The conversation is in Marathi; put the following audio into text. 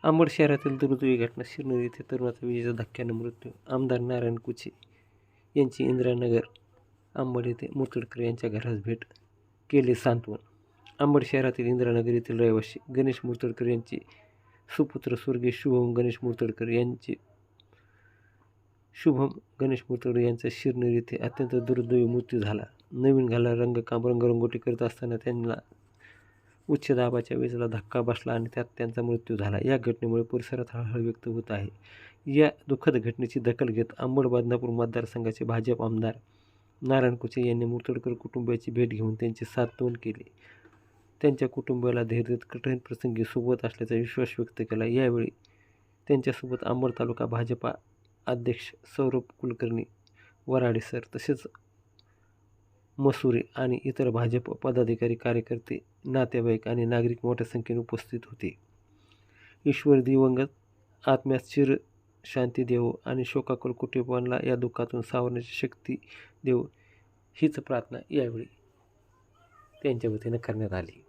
अंबड शहरातील दुर्दैवी घटना. शिरनूर येथे तरुणाचा विजेच्या धक्क्याने मृत्यू. आमदार नारायण कुचे यांची इंदिरानगर अंबड येथे मुर्तडकर यांच्या घरास भेट केले सांत्वन. अंबड शहरातील इंदिरानगर येथील रहिवासी गणेश मुर्तडकर यांचे सुपुत्र स्वर्गीय शुभम गणेश मुर्तडकर यांचा शिरनूर येथे अत्यंत दुर्दैवी मृत्यू झाला. नवीन घराला रंगरंगोटी करत असताना त्यांना उच्च दाबाच्या वीजेला धक्का बसला आणि त्यात त्यांचा मृत्यू झाला. या घटनेमुळे परिसरात हळहळ व्यक्त होत आहे. या दुःखद घटनेची दखल घेत अंबड बदनापूर मतदारसंघाचे भाजप आमदार नारायण कुचे यांनी मुर्तडकर कुटुंबियाची भेट घेऊन त्यांचे सांत्वन केले. त्यांच्या कुटुंबियाला धैर्य देत कठीण प्रसंगी सोबत असल्याचा विश्वास व्यक्त केला. यावेळी त्यांच्यासोबत अंबड तालुका भाजपा अध्यक्ष सौरभ कुलकर्णी वराडे सर, तसेच मसुरे आणि इतर भाजप पदाधिकारी, कार्यकर्ते, नातेवाईक आणि नागरिक मोठ्या संख्येने उपस्थित होते. ईश्वर दिवंगत आत्म्यास चिर शांती देवो आणि शोकाकुल कुटुंबांना या दुःखातून सावरण्याची शक्ती देवो हीच प्रार्थना यावेळी त्यांच्या वतीनं करण्यात आली.